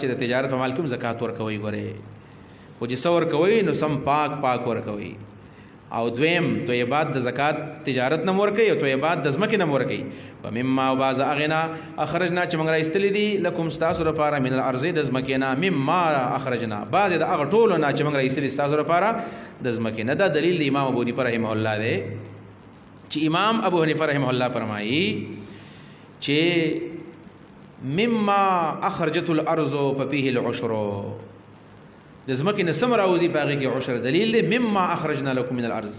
چې د تجارت په مال کې زکات ورکوي ګوره او چې څور کوي نو سم پاک ورکوي او دویم طیبات د زکات تجارت نه ورکوي او طیبات د ځمکې نه ورکوي ومما بعض اغنا اخرجنا چې موږ راستلې دي لکم تاسو لپاره من الارض د ځمکې نه مما اخرجنا بعض د هغه ټولو نه چې موږ راستلې تاسو لپاره د ځمکې نه دا دلیل د امام ابو حنیفه رحمه الله دی چې امام ابو حنیفه رحمه الله فرمایي چې مما اخرجت الارض ففيه العشر د ځمکې نه سم راوځي په هغې کې عشر دلیل دی مما اخرجنا لكم من الارض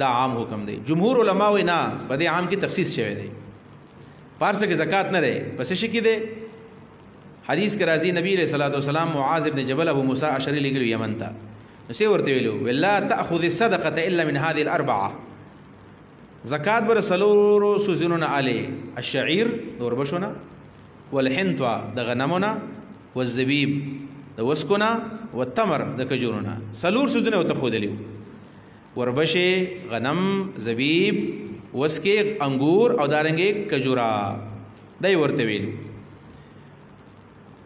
دا عام حکم دی جمهور علما وایي نه په دې عام کې تخصیص شوی دی پارسه کې زکات نه دی پس شي کې دی حدیث کې راځي نبی علیہ الصلوۃ والسلام معاذ ابن جبل ابو موسی اشعری لګلو یمن ته نو څه ورته ویلو ولا تاخذ الصدقه الا من هذه الاربعه زکات بر سلورو سوزنون علی الشعير دور بشونه والحنطه د غنمونه والزبيب د وسکونه والتمر د کجورونه سلور سوزنه وتخودلیو وربشه غنم زبيب وسکه انګور او دارنګي کجورا دای ورته ویلو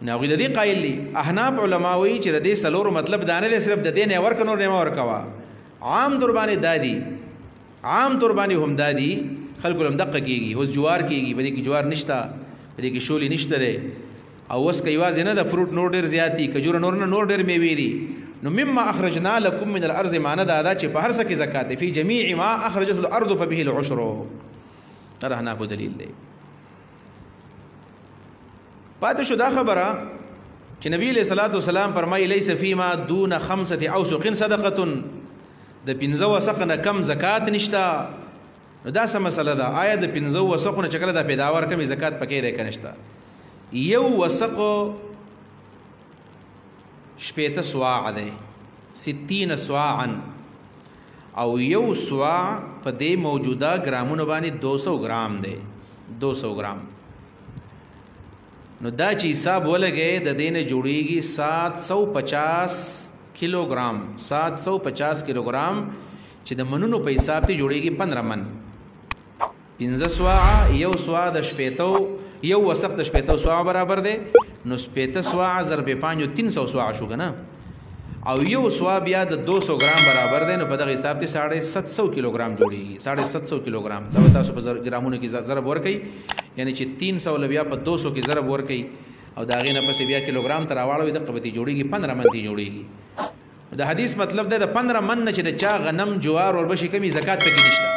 نو غوډه دی قایل دي احناف علماوی چې د دې سلور مطلب دانه دي صرف د دین ور کنور نه ور کوا عام قرباني دادی عام طور باندې هم دادی خلکو لم دقه کیږي اوس جوار کیږي بلې کې جوار نشتا بلې کې شولې نشته لري او اوس کې یوازې نه د فروټ نور ډیر زیاتی کجور نور ډیر میوې دي نو مما اخرجنا لكم من الارض معنا دا چې په هر څه کې زکات فی جميع ما اخرجت الارض فبه العشر ترهنا په دلیل دی پاتې شو دا خبره چې نبی علیہ الصلوۃ والسلام فرمایي لیس فیما دون 5 اوسق صدقه د 15 وسق نه کم زکات نشتا نو دا څه مسله ده آیا د 15 وسق نه چکله د پیداوار کمی زکات پکې ده کنيشتا یو وسق شپېته سواع ده 60 سواعا او یو سواع په دې موجوده ګرامونو باندې 200 ګرام ده 200 ګرام نو دا چې حساب ولګي د دینه جوړیږي 750 کیلوګرام 750 کیلوګرام چې د منونو په حساب ته جوړیږي 15 من 15 سواع یو سواع د شپېتو یو وسق د شپېتو سواع برابر دی نو شپېته سواع ضرب 5 300 سواع شو کنه او یو سواع بیا د 200 ګرام برابر دی نو په دغه حساب ته 750 کیلوګرام جوړیږي 750 کیلوګرام دا تاسو په ګرامونو کې ضرب ورکړئ یعنی چې 300 لبیا په 200 کې ضرب ورکړئ او دا غینه پس بیا کیلوګرام تر راوړو د قبتی جوړیږي 15 من دی جوړیږي دا حدیث مطلب ده د 15 من چې د چا غنم جوار اور بشي کمی زکات پکې نشته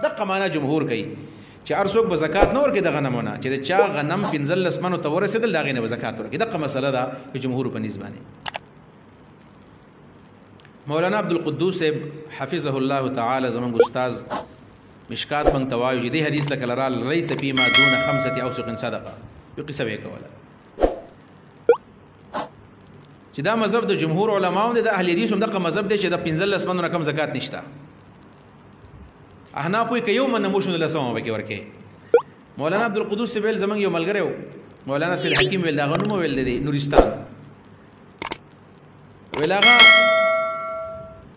د قمانه جمهور کوي چې ارسوک به زکات نور کې د غنمونه چې د چا غنم 15 منو ته ورسېدل دا غینه به زکات ورکړي دغه مسله ده چې جمهور په نسبانه مولانا عبد القدوس حفظه الله تعالی زمونږ استاد مشکات من توایو دې حدیث لکه لرال ليس فيما دون 5 اوسق صدقه یو قصه وکوله چې دا مذهب د جمهور علماو دی د اهل حدیث هم دغه مذهب دی چې د 15 منو کم زکات نشته احناف یې یو من موشن له سمو به کې ورکه مولانا عبد القدوس ویل زمنګ یو ملګری مولانا سید حکیم ویل دا غنمو ویل دی نورستان ویل هغه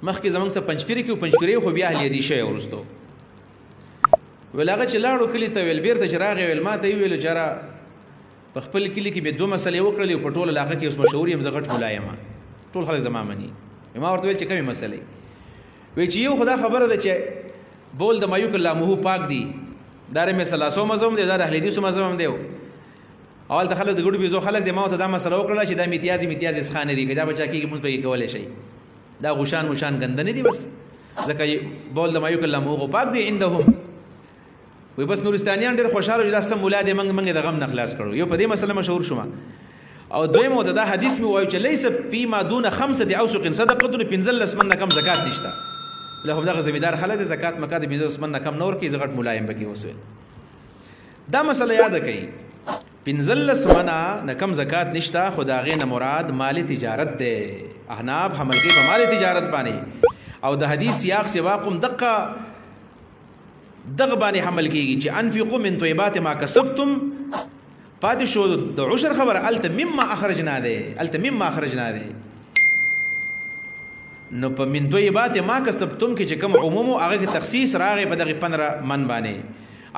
مخکې زمنګ څه پنځپيري کې پنځپيري خو بیا اهل حدیث شي ورستو ویل هغه چې لاړو کلی ته ویل بیرته چراغ ویل ما ته ویل جرا په خپل کلی کې به دوه مسلې وکړلې په ټوله علاقه کې اوس مشهور یم زغټ مولایم ټول خلک زما مني ما ورته ویل چې کومه مسلې وی چې یو خدا خبره ده چې بول د مایو کله مو پاک دی دارې مې سلاسو مزم دی دار اهل حدیث مزم هم دی اول ته خلک د ګډو بيزو خلک د ما ته دا مسله وکړه چې دا امتیاز خانه دی کجا بچا کې موږ به کولای شي دا غشان غندنه دي بس ځکه بول د مایو کله مو پاک دی عندهم وي بس نورستانیان ډېر خوشاله چې دا سم مولا دې منګ د غم نه خلاص کړو یو په دې مسله مشهور شوم او دویم ته دا حدیث می وایي چې لیس فيما دون 5 اوسق صدقه 15 من کم زکات نشته له هم دغه زمیدار خلک د زکات مکه د 15 من کم نور کې زغټ ملایم بکی وسوي دا مسله یاد کړئ 15 من نه کم زکات نشته خدای نه مراد مالی تجارت ده احناف حمل کې په مالی تجارت باندې او د حدیث سیاق سواقم دقه دغه باندې حمل کیږي چې انفقوا من طيبات ما کسبتم پاتې شو د عشر خبر الت مما اخرجنا ده نو په من طيبات ما کسبتم کې چې کوم عموم هغه تخصیص راغی په دغه 15 من باندې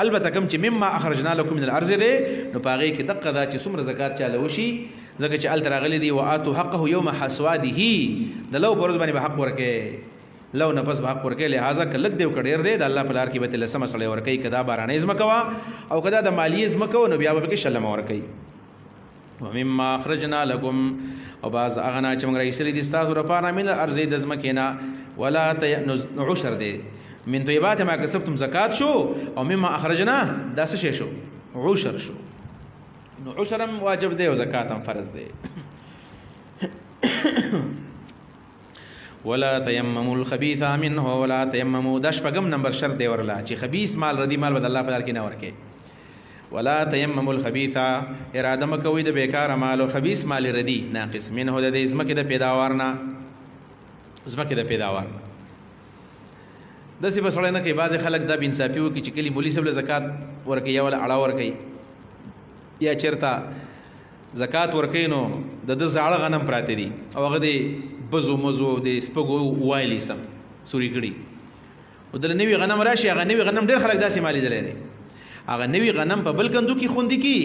البته کوم چې مما اخرجنا لكم من الارض دی نو پاغي کې دقه دا چې څومره زکات چاله وشي ځکه چې ال ترغلي دی واتو حقه يوم حسواده د لو پرز باندې به حق ورکه لو نفس به حق ورکه لہذا کلک دی وکړیر دی د الله په لار کې به تل سم سړی ورکه کدا بارانه ازم کوا او کدا د مالی ازم کو نو بیا به کې شلم ورکه ومما اخرجنا لكم او باز اغنا چې موږ راځي دي تاسو لپاره من الارض د ازمکینا ولا عشر دی من طيبات ما کسبتم زکات شو او مما اخرجنا دا څه شو عشر شو نو عشرم واجب دی او زکاتم فرض دی ولا تيمموا الخبيث منه ولا تيمموا د شپږم نمبر شرط دی ورلا چې خبيث مال ردی مال بد الله په دار کې نه ورکه ولا تيمموا الخبيث اراده مکوې د بیکار مال او خبيث مال ردی ناقص منه د ازمکه د پیداوار نه ازمکه د پیداوار نه داسې بسړی نه کوي بعضې خلک دا بېانصافي وکړي چې کلي مولي صاحب له زکات ورکوي یا وله اړه ورکوي یا چېرته زکات ورکوي نو د ده زاړه غنم پراته دي او هغه د بزو مزو د سپږو وایلي سم سوري کړي او دله نوي غنم راشي هغه نوي غنم ډېر خلک داسې مالي دلی دی هغه نوي غنم په بل کندو کې خوندي کي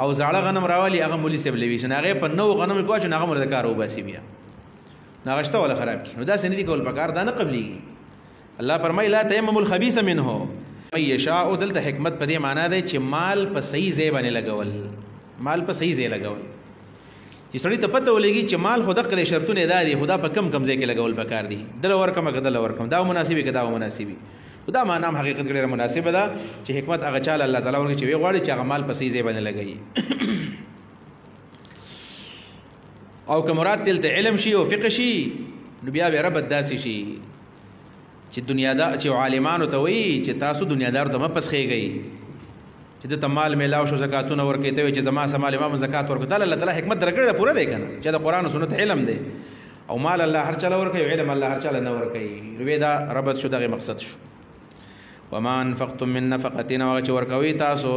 او زاړه غنم راولي هغه مولي صاحب لوي نو هغې په نوو غنم کې واچو نو هغه مرده کار وباسي بیا نو هغه شته ولا خراب کړي نو داسې نه دي کول پکار دا نه قبلېږي الله فرمای لا تیمموا الخبيث منه من یشاء دلته حکمت په دې معنا دی چې مال په صحیح ځای باندې لګول مال په صحیح ځای لګول چې سړی ته پته ولګي چې مال خو دغه شرطونه ادا دي خدا په کم ځای کې لګول پکار دي دل ورکم کدل ورکم دا مناسبه کدا مناسبه خدا معنا هم حقیقت ډیره مناسبه ده چې حکمت هغه چاله الله تعالی ورکړي چې وی غواړي چې هغه مال په صحیح ځای باندې لګي او که مراد تلته علم شي او فقه شي نو بیا به رب داسي شي چې دنیادار چې عالمانو ته وایي چې تاسو دنیادار ته مه پسخېږئ چې د تمال میلاو شو زکاتونه ورکوي ته وایي چې زما سمال امام زکات ورکوي دا الله تعالی حکمت درکړې ده پوره دی که نه چې د قرآن و سنت علم دی او مال الله هر چاله ورکوي او علم الله هر چاله نه ورکوي نو دا ربط شو دغې مقصد شو وما انفقتم من نفقة هغه چې ورکوي تاسو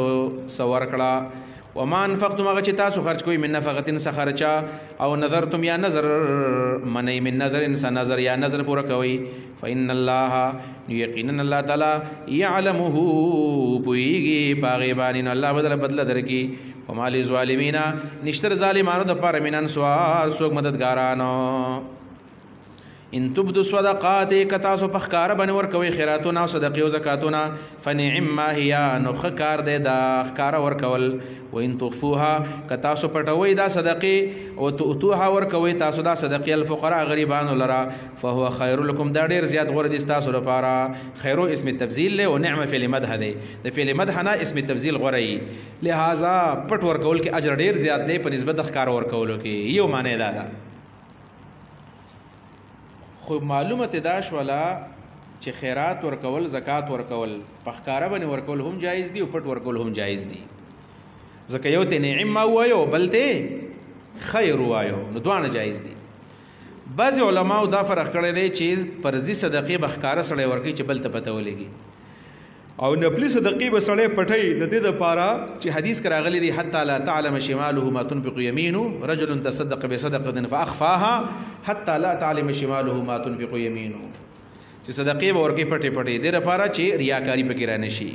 څه ورکړه وما انفقتم هغه چې تاسو خرج کوئ من نفقة څه خرچه او نظرتم یا نظر منئ من نظر څه نظر یا نظر پوره کوئ فإن الله یقینا الله تعالی یعلمه پوهیږي په هغې باندې نو الله به بدله درکړي وما للظالمین نشته د ظالمانو دپاره من انصار څوک مددګارانو ان تبدو صدقات کتاسو په ښکاره باندې ورکوئ خیراتونه او صدقې او زکاتونه فنعما هي نو ښه کار دی دا ښکاره ورکول وان تخفوها کتاسو پټوئ دا صدقې او تؤتوها ورکوئ تاسو دا صدقې الفقراء غریبانو لره فهو خیر لکم دا ډېر زیات غوره دي ستاسو لپاره خیرو اسم تبذیل دی او نعمه فعل مدح دی د فعل مدح نه اسم تبذیل غوره وي لہذا پټ ورکول کې اجر ډېر زیات دی په نسبت د ښکاره ورکولو کې یو معنی دا ده خو معلومه دا شوله چې خیرات ورکول زکات ورکول په ښکاره باندې ورکول هم جایز دي او پټ ورکول هم جایز دي ځکه یو ته نعمه ووایو بل ته خیر ووایو نو دواړه جایز دي بعضې علماو دا فرق کړی دی چې فرضي صدقې به ښکاره سړی ورکوي چې بل ته پته ولګي او نفلي صدقې به سړی پټوي د دې دپاره چې حدیث کې راغلی دی حتی لا تعلم شماله ما تنفق یمینه رجل تصدق بصدقة فاخفاها حتی لا تعلم شماله ما تنفق یمینه چې صدقې به ورکوي پټې پټې دې دپاره چې ریاکاري پکې رانشي